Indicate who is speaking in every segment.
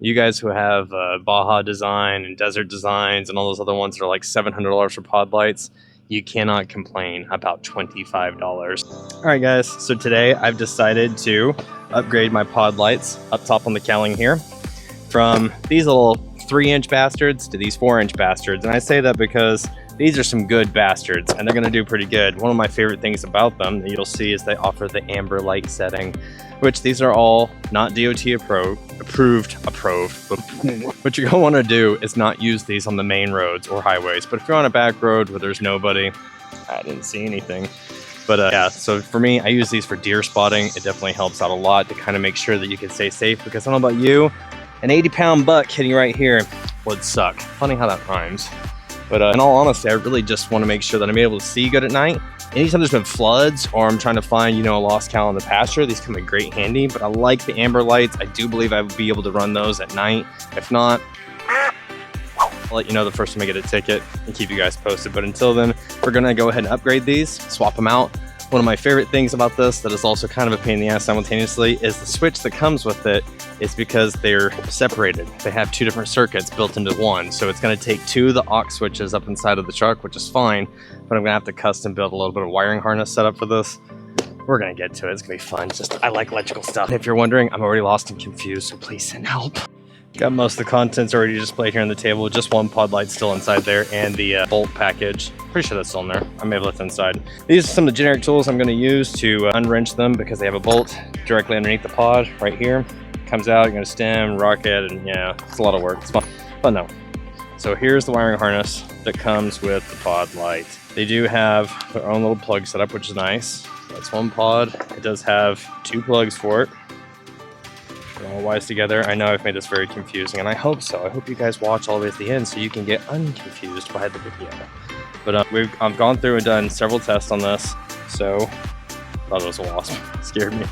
Speaker 1: You guys who have Baja Design and Desert Designs and all those other ones that are like $700 for pod lights, you cannot complain about $25. All right, guys, so today I've decided to upgrade my pod lights up top on the cowling here from these little 3-inch bastards to these 4-inch bastards. And I say that because these are some good bastards and they're gonna do pretty good. One of my favorite things about them that you'll see is they offer the amber light setting, which these are all not DOT approved, but what you're gonna wanna do is not use these on the main roads or highways. But if you're on a back road where there's nobody, I didn't see anything. But yeah, so for me, I use these for deer spotting. It definitely helps out a lot to kind of make sure that you can stay safe, because I don't know about you, an 80-pound buck hitting right here would suck. Funny how that rhymes. But in all honesty, I really just want to make sure that I'm able to see good at night. Anytime there's been floods or I'm trying to find, you know, a lost cow in the pasture, these come in great handy. But I like the amber lights. I do believe I would be able to run those at night. If not, I'll let you know the first time I get a ticket and keep you guys posted. But until then, we're going to go ahead and upgrade these, swap them out. One of my favorite things about this that is also kind of a pain in the ass simultaneously is the switch that comes with it is because they're separated. They have 2 different circuits built into one. So it's going to take 2 of the aux switches up inside of the truck, which is fine, but I'm going to have to custom build a little bit of wiring harness setup for this. We're going to get to it. It's going to be fun. Just, I like electrical stuff. If you're wondering, I'm already lost and confused, so please send help. Got most of the contents already displayed here on the table. Just one pod light still inside there, and the bolt package. Pretty sure that's still in there. I may have left it inside. These are some of the generic tools I'm going to use to unwrench them, because they have a bolt directly underneath the pod right here. Comes out, you're going to stem, rocket, and yeah, it's a lot of work. It's fun. But no. So here's the wiring harness that comes with the pod light. They do have their own little plug setup, which is nice. That's one pod. It does have 2 plugs for it. They're all wise together. I know I've made this very confusing, and I hope so. I hope you guys watch all the way to the end so you can get unconfused by the video. But I've gone through and done several tests on this, so thought it was a wasp. Scared me.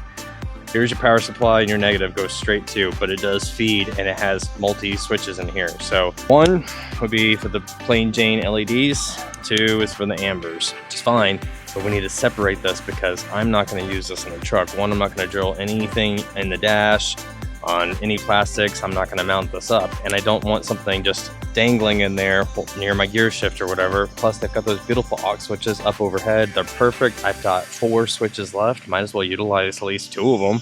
Speaker 1: Here's your power supply, and your negative goes straight to, but it does feed, and it has multi switches in here. So 1 would be for the plain Jane LEDs, 2 is for the ambers, which is fine. But we need to separate this because I'm not going to use this in the truck. 1, I'm not going to drill anything in the dash on any plastics. I'm not going to mount this up, and I don't want something just dangling in there near my gear shift or whatever. Plus they've got those beautiful aux switches up overhead. They're perfect. I've got 4 switches left. Might as well utilize at least 2 of them.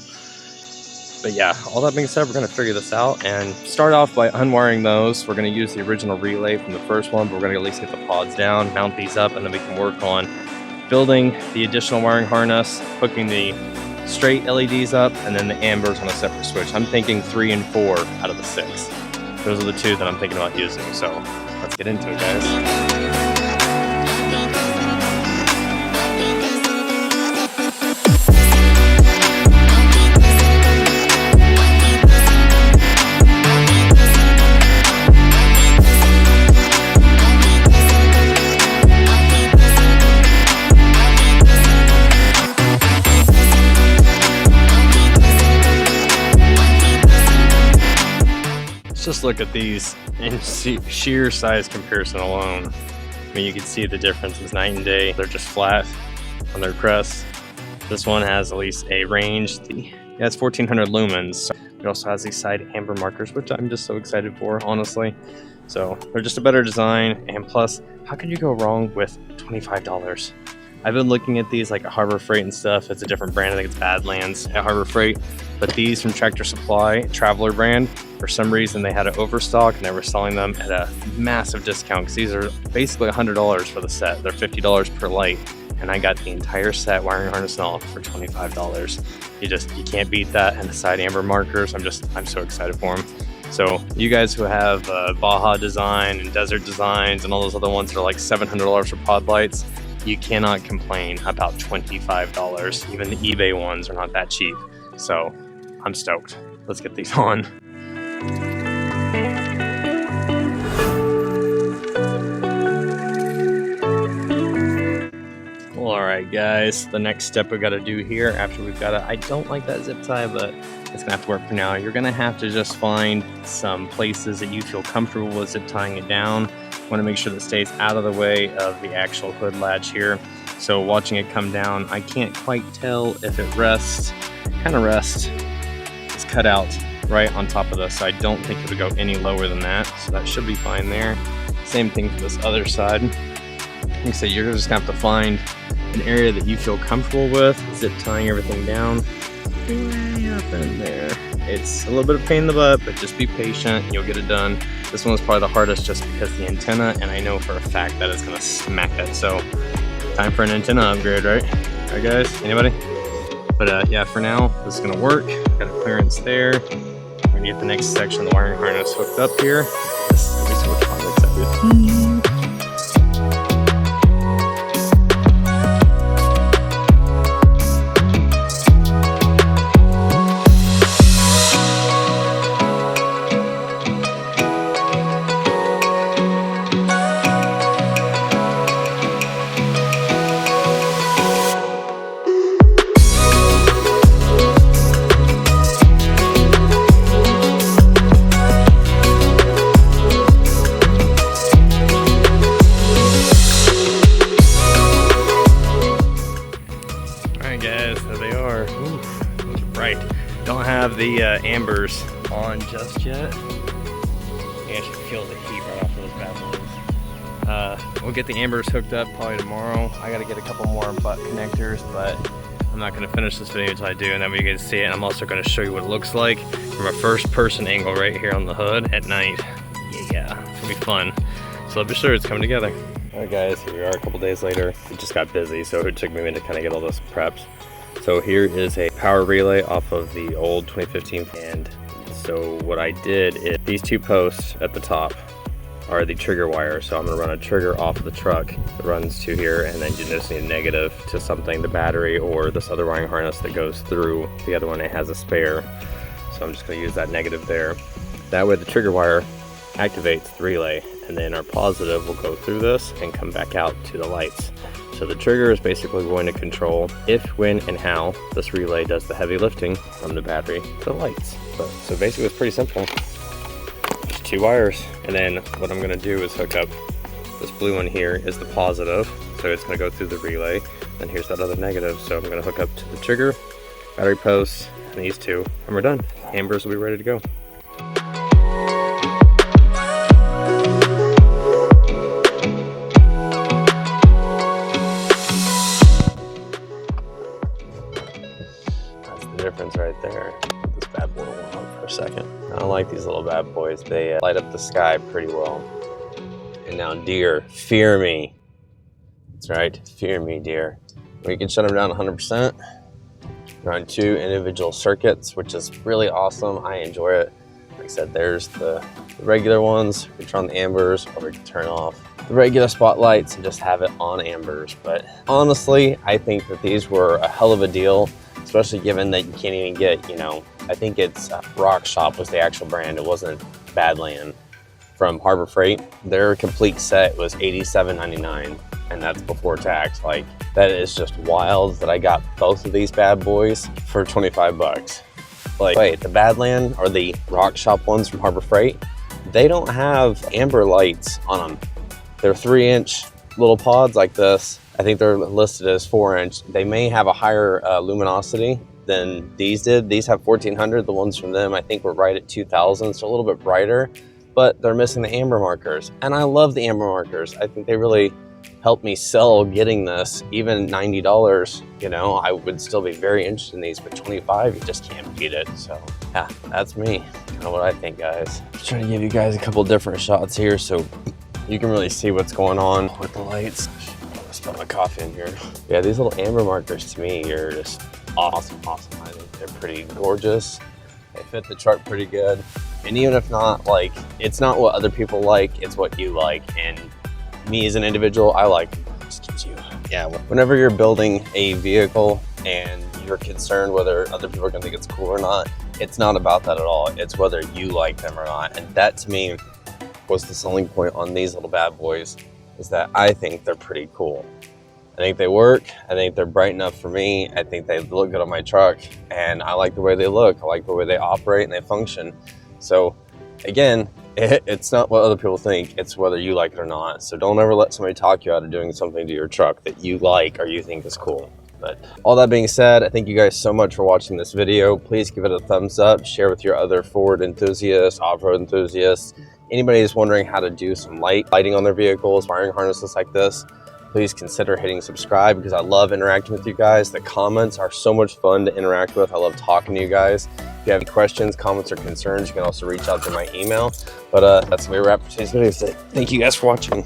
Speaker 1: But yeah, all that being said, we're going to figure this out and start off by unwiring those. We're going to use the original relay from the first one, but we're going to at least get the pods down, mount these up, and then we can work on building the additional wiring harness, hooking the straight LEDs up, and then the ambers on a separate switch. I'm thinking 3 and 4 out of the 6. Those are the 2 that I'm thinking about using. So let's get into it, guys. Just look at these in sheer size comparison alone. I mean, you can see the difference is night and day. They're just flat on their crest. This one has at least a range. Yeah, it's 1400 lumens. It also has these side amber markers, which I'm just so excited for, honestly. So they're just a better design, and plus, how can you go wrong with $25? I've been looking at these like at Harbor Freight and stuff. It's a different brand. I think it's Badlands at Harbor Freight. But these from Tractor Supply, Traveler brand, for some reason they had an overstock and they were selling them at a massive discount, because these are basically $100 for the set. They're $50 per light. And I got the entire set, wiring harness and all, for $25. You can't beat that. And the side amber markers, I'm so excited for them. So you guys who have Baja Design and Desert Designs and all those other ones that are like $700 for pod lights, you cannot complain about $25. Even the eBay ones are not that cheap. So I'm stoked. Let's get these on. Well, all right, guys. The next step we got to do here after we've got it. I don't like that zip tie, but it's gonna have to work for now. You're gonna have to just find some places that you feel comfortable with zip tying it down. Want to make sure that it stays out of the way of the actual hood latch here. So watching it come down, I can't quite tell if it rests. Kind of rests. It's cut out right on top of this, so I don't think it would go any lower than that, so that should be fine there. Same thing for this other side. Like I said, you're just gonna have to find an area that you feel comfortable with, zip tying everything down way up in there. It's a little bit of a pain in the butt, but just be patient, you'll get it done. This one's probably the hardest just because of the antenna, and I know for a fact that it's gonna smack it. So time for an antenna upgrade, right? All right guys, anybody? But yeah, for now, this is gonna work. Got a clearance there. We're gonna get the next section of the wiring harness hooked up here. Let me see which part looks that good. Don't have the ambers on just yet. I should feel the heat right off of those bad boys. We'll get the ambers hooked up probably tomorrow. I gotta get a couple more butt connectors, but I'm not gonna finish this video until I do, and then we can see it. And I'm also gonna show you what it looks like from a first-person angle right here on the hood at night. Yeah, it's gonna be fun. So be sure it's coming together. All right, guys, here we are a couple days later. It just got busy, so it took me a minute to kind of get all this prepped. So here is a power relay off of the old 2015, and so what I did is these two posts at the top are the trigger wire. So I'm gonna run a trigger off of the truck that runs to here, and then you just need a negative to something, the battery or this other wiring harness that goes through the other one. It has a spare, so I'm just gonna use that negative there. That way the trigger wire activates the relay, and then our positive will go through this and come back out to the lights. So the trigger is basically going to control if, when, and how this relay does the heavy lifting from the battery to the lights. So basically it's pretty simple. Just two wires. And then what I'm gonna do is hook up this blue one here is the positive. So it's gonna go through the relay. And here's that other negative. So I'm gonna hook up to the trigger, battery posts, and these two, and we're done. Ambers will be ready to go. Difference right there. This bad boy went on for a second. I don't like these little bad boys. They light up the sky pretty well. And now deer, fear me. That's right, fear me, deer. We can shut them down 100%. Run two individual circuits, which is really awesome. I enjoy it. Like I said, there's the regular ones. We can turn on the ambers, or we can turn off the regular spotlights and just have it on ambers. But honestly, I think that these were a hell of a deal, especially given that you can't even get, you know, I think it's Rock Shop was the actual brand. It wasn't Badland from Harbor Freight. Their complete set was $87.99, and that's before tax. Like, that is just wild that I got both of these bad boys for 25 bucks. Like, wait, the Badland or the Rock Shop ones from Harbor Freight, they don't have amber lights on them. They're 3-inch little pods like this. I think they're listed as 4-inch. They may have a higher luminosity than these did. These have 1400. The ones from them, I think, were right at 2000, so a little bit brighter, but they're missing the amber markers. And I love the amber markers. I think they really helped me sell getting this. Even $90, you know, I would still be very interested in these, but 25, you just can't beat it. So yeah, that's me. Kind of what I think, guys. Just trying to give you guys a couple different shots here so you can really see what's going on with the lights. Spill my coffee in here. Yeah, these little amber markers to me are just awesome. I think they're pretty gorgeous. They fit the truck pretty good. And even if not, like, it's not what other people like, it's what you like. And me as an individual, I like just you. Yeah, whenever you're building a vehicle and you're concerned whether other people are gonna think it's cool or not, it's not about that at all. It's whether you like them or not. And that to me was the selling point on these little bad boys, is that I think they're pretty cool. I think they work. I think they're bright enough for me. I think they look good on my truck, and I like the way they look. I like the way they operate and they function. So again, it's not what other people think, it's whether you like it or not. So don't ever let somebody talk you out of doing something to your truck that you like or you think is cool.
Speaker 2: But all that being said, I thank you guys so much for watching this video. Please give it a thumbs up, share with your other Ford enthusiasts, off-road enthusiasts. Anybody who's wondering how to do some lighting on their vehicles, wiring harnesses like this, please consider hitting subscribe, because I love interacting with you guys. The comments are so much fun to interact with. I love talking to you guys. If you have any questions, comments, or concerns, you can also reach out to my email. But that's going to be a wrap for today's video. So thank you guys for watching.